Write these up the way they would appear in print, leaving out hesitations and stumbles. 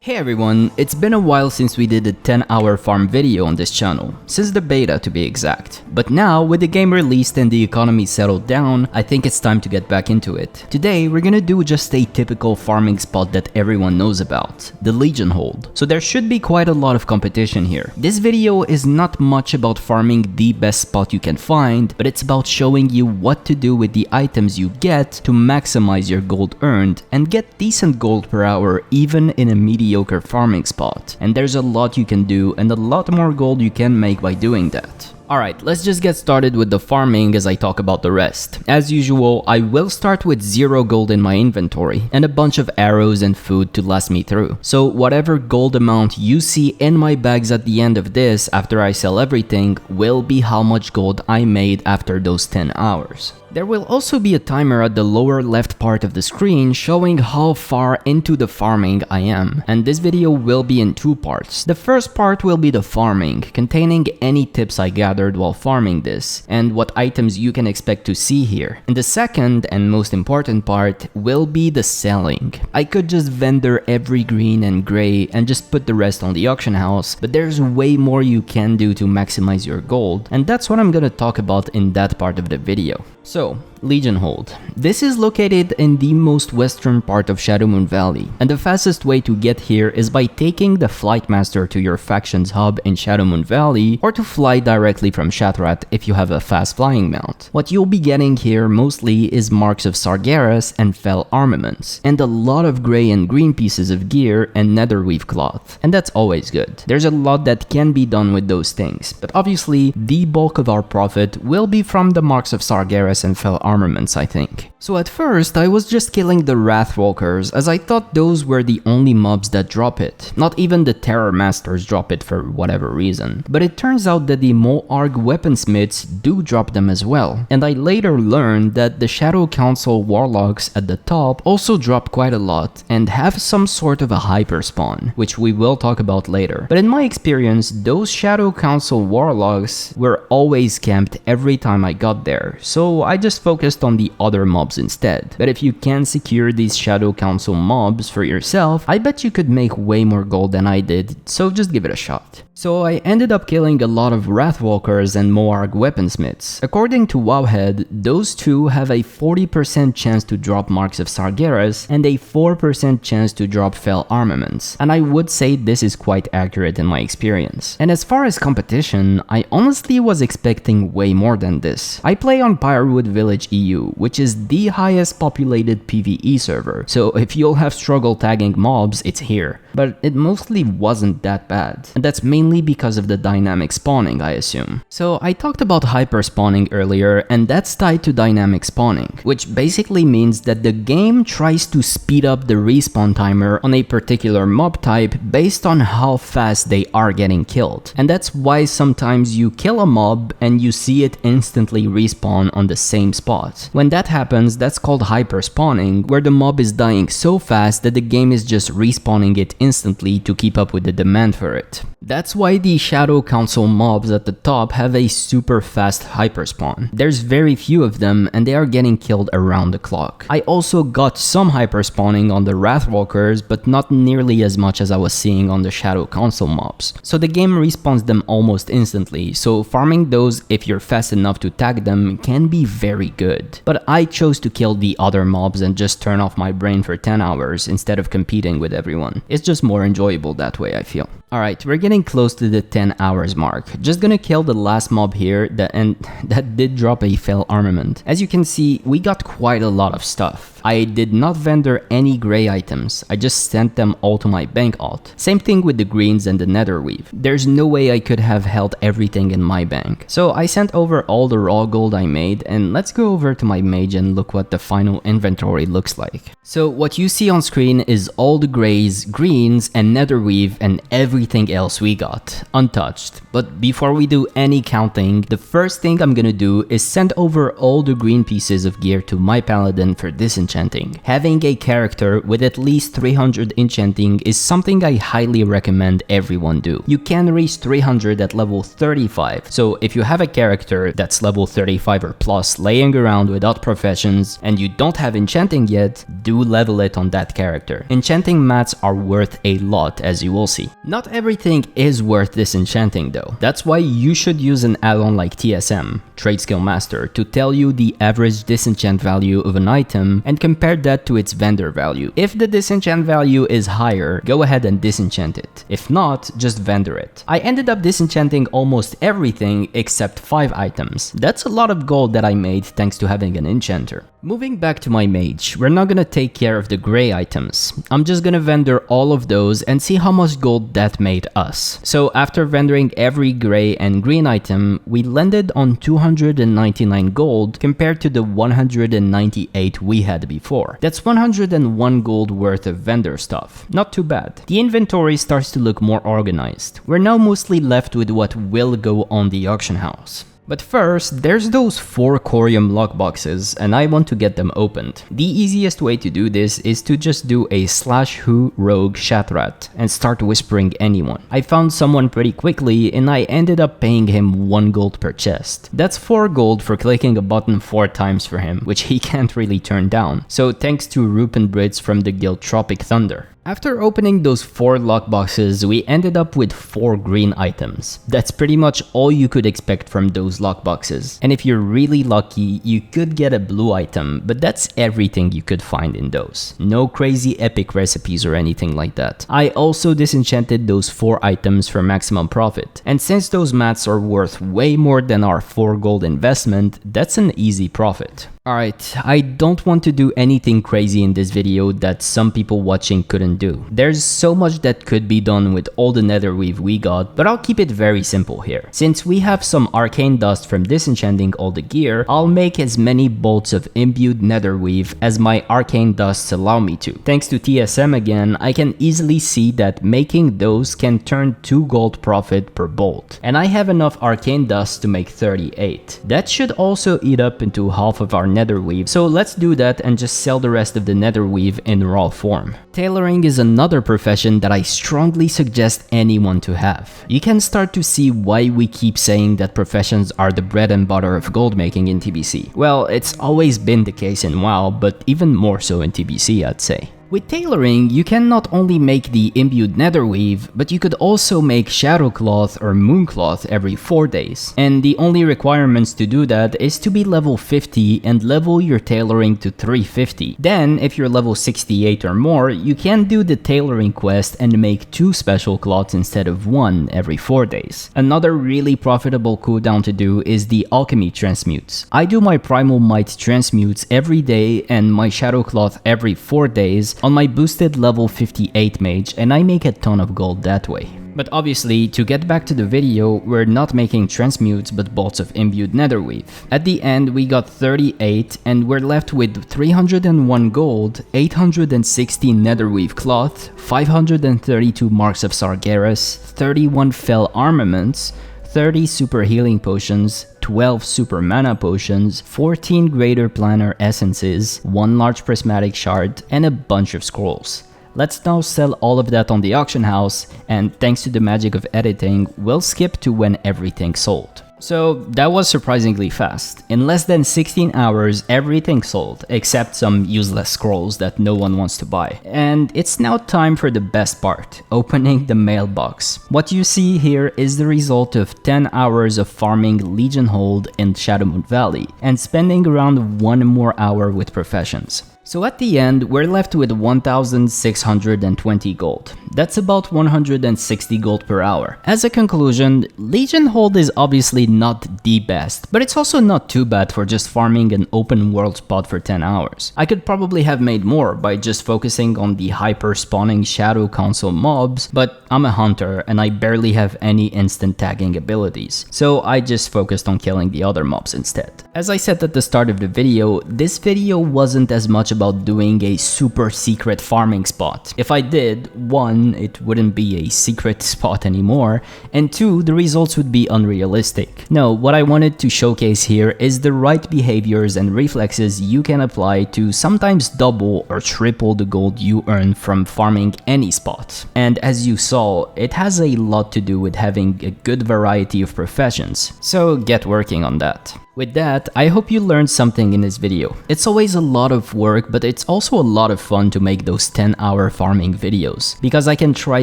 Hey everyone, it's been a while since we did a 10-hour farm video on this channel, since the beta to be exact. But now, with the game released and the economy settled down, I think it's time to get back into it. Today, we're gonna do just a typical farming spot that everyone knows about, the Legion Hold. So there should be quite a lot of competition here. This video is not much about farming the best spot you can find, but it's about showing you what to do with the items you get to maximize your gold earned and get decent gold per hour even in a mediocre farming spot. And there's a lot you can do and a lot more gold you can make by doing that. Alright, let's just get started with the farming as I talk about the rest. As usual, I will start with 0 gold in my inventory and a bunch of arrows and food to last me through. So whatever gold amount you see in my bags at the end of this after I sell everything will be how much gold I made after those 10 hours. There will also be a timer at the lower left part of the screen showing how far into the farming I am, and this video will be in 2 parts. The first part will be the farming, containing any tips I gathered while farming this, and what items you can expect to see here. And the second and most important part will be the selling. I could just vendor every green and gray and just put the rest on the auction house, but there's way more you can do to maximize your gold, and that's what I'm gonna talk about in that part of the video. So, Legion Hold. This is located in the most western part of Shadowmoon Valley, and the fastest way to get here is by taking the Flight Master to your faction's hub in Shadowmoon Valley, or to fly directly from Shatrat if you have a fast flying mount. What you'll be getting here mostly is marks of Sargeras and fell armaments, and a lot of grey and green pieces of gear and netherweave cloth, and that's always good. There's a lot that can be done with those things, but obviously the bulk of our profit will be from the marks of Sargeras and fell armaments, I think. So at first, I was just killing the Wrathwalkers as I thought those were the only mobs that drop it. Not even the Terror Masters drop it for whatever reason. But it turns out that the Moarg weaponsmiths do drop them as well. And I later learned that the Shadow Council Warlocks at the top also drop quite a lot and have some sort of a hyper spawn, which we will talk about later. But in my experience, those Shadow Council Warlocks were always camped every time I got there, so I just focused on the other mobs instead. But if you can secure these Shadow Council mobs for yourself, I bet you could make way more gold than I did, so just give it a shot. So I ended up killing a lot of Wrathwalkers and Moarg weaponsmiths. According to Wowhead, those two have a 40% chance to drop marks of Sargeras and a 4% chance to drop fell armaments, and I would say this is quite accurate in my experience. And as far as competition, I honestly was expecting way more than this. I play on Pyrewood Village EU, which is the highest populated PvE server, so if you'll have struggle tagging mobs, it's here. But it mostly wasn't that bad, and that's mainly because of the dynamic spawning, I assume. So I talked about hyper spawning earlier, and that's tied to dynamic spawning, which basically means that the game tries to speed up the respawn timer on a particular mob type based on how fast they are getting killed. And that's why sometimes you kill a mob and you see it instantly respawn on the same spot. When that happens, that's called hyper spawning, where the mob is dying so fast that the game is just respawning it instantly to keep up with the demand for it. That's why the Shadow Council mobs at the top have a super fast hyperspawn. There's very few of them and they are getting killed around the clock. I also got some hyperspawning on the Wrathwalkers, but not nearly as much as I was seeing on the Shadow Council mobs. So the game respawns them almost instantly, so farming those if you're fast enough to tag them can be very good. But I chose to kill the other mobs and just turn off my brain for 10 hours instead of competing with everyone. It's just more enjoyable that way, I feel. Alright, we're getting close to the 10 hours mark. Just gonna kill the last mob here that did drop a fell armament. As you can see, we got quite a lot of stuff. I did not vendor any gray items, I just sent them all to my bank alt. Same thing with the greens and the netherweave. There's no way I could have held everything in my bank. So I sent over all the raw gold I made, and let's go over to my mage and look what the final inventory looks like. So what you see on screen is all the grays, greens, and netherweave and everything else we got, untouched. But before we do any counting, the first thing I'm gonna do is send over all the green pieces of gear to my paladin for this enchantment. enchanting. Having a character with at least 300 enchanting is something I highly recommend everyone do. You can reach 300 at level 35, so if you have a character that's level 35 or plus laying around without professions and you don't have enchanting yet, do level it on that character. Enchanting mats are worth a lot, as you will see. Not everything is worth disenchanting though. That's why you should use an add-on like TSM, Trade Skill Master, to tell you the average disenchant value of an item and compare that to its vendor value. If the disenchant value is higher, go ahead and disenchant it. If not, just vendor it. I ended up disenchanting almost everything except 5 items. That's a lot of gold that I made thanks to having an enchanter. Moving back to my mage, we're not gonna take care of the gray items. I'm just gonna vendor all of those and see how much gold that made us. So after vendoring every gray and green item, we landed on 299 gold compared to the 198 we had before. That's 101 gold worth of vendor stuff. Not too bad. The inventory starts to look more organized. We're now mostly left with what will go on the auction house. But first, there's those 4 Corium lockboxes and I want to get them opened. The easiest way to do this is to just do a /who rogue shatrat and start whispering anyone. I found someone pretty quickly and I ended up paying him 1 gold per chest. That's 4 gold for clicking a button 4 times for him, which he can't really turn down. So thanks to Rupen Brits from the guild Tropic Thunder. After opening those 4 lockboxes, we ended up with 4 green items. That's pretty much all you could expect from those lockboxes. And if you're really lucky, you could get a blue item, but that's everything you could find in those. No crazy epic recipes or anything like that. I also disenchanted those 4 items for maximum profit. And since those mats are worth way more than our 4 gold investment, that's an easy profit. Alright, I don't want to do anything crazy in this video that some people watching couldn't do. There's so much that could be done with all the netherweave we got, but I'll keep it very simple here. Since we have some arcane dust from disenchanting all the gear, I'll make as many bolts of imbued netherweave as my arcane dusts allow me to. Thanks to TSM again, I can easily see that making those can turn 2 gold profit per bolt. And I have enough arcane dust to make 38. That should also eat up into half of our netherweave, so let's do that and just sell the rest of the netherweave in raw form. Tailoring is another profession that I strongly suggest anyone to have. You can start to see why we keep saying that professions are the bread and butter of gold making in TBC. Well, it's always been the case in WoW, but even more so in TBC, I'd say. With tailoring, you can not only make the imbued netherweave, but you could also make shadow cloth or moon cloth every 4 days. And the only requirements to do that is to be level 50 and level your tailoring to 350. Then, if you're level 68 or more, you can do the tailoring quest and make 2 special cloths instead of 1 every 4 days. Another really profitable cooldown to do is the Alchemy transmutes. I do my Primal Might transmutes every day and my shadow cloth every 4 days on my boosted level 58 mage, and I make a ton of gold that way. But obviously, to get back to the video, we're not making transmutes but bolts of imbued netherweave. At the end, we got 38 and we're left with 301 gold, 860 netherweave cloth, 532 marks of Sargeras, 31 fell armaments, 30 super healing potions, 12 super mana potions, 14 greater planar essences, 1 large prismatic shard, and a bunch of scrolls. Let's now sell all of that on the auction house, and thanks to the magic of editing, we'll skip to when everything's sold. So that was surprisingly fast. In less than 16 hours, everything sold, except some useless scrolls that no one wants to buy. And it's now time for the best part, opening the mailbox. What you see here is the result of 10 hours of farming Legion Hold in Shadowmoon Valley, and spending around 1 more hour with professions. So at the end, we're left with 1,620 gold. That's about 160 gold per hour. As a conclusion, Legion Hold is obviously not the best, but it's also not too bad for just farming an open world spot for 10 hours. I could probably have made more by just focusing on the hyper spawning Shadow Council mobs, but I'm a hunter and I barely have any instant tagging abilities, so I just focused on killing the other mobs instead. As I said at the start of the video, this video wasn't as much about doing a super secret farming spot. If I did, 1, it wouldn't be a secret spot anymore, and 2, the results would be unrealistic. No, what I wanted to showcase here is the right behaviors and reflexes you can apply to sometimes double or triple the gold you earn from farming any spot. And as you saw, it has a lot to do with having a good variety of professions, so get working on that. With that, I hope you learned something in this video. It's always a lot of work, but it's also a lot of fun to make those 10-hour farming videos, because I can try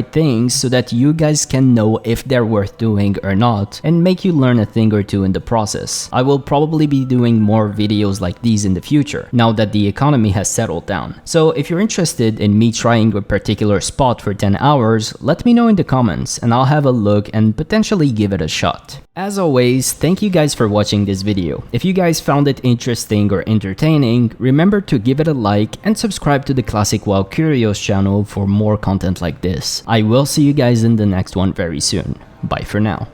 things so that you guys can know if they're worth doing or not, and make you learn a thing or two in the process. I will probably be doing more videos like these in the future, now that the economy has settled down. So if you're interested in me trying a particular spot for 10 hours, let me know in the comments, and I'll have a look and potentially give it a shot. As always, thank you guys for watching this video. If you guys found it interesting or entertaining, remember to give it a like and subscribe to the Classic WoW Curios channel for more content like this. I will see you guys in the next one very soon. Bye for now.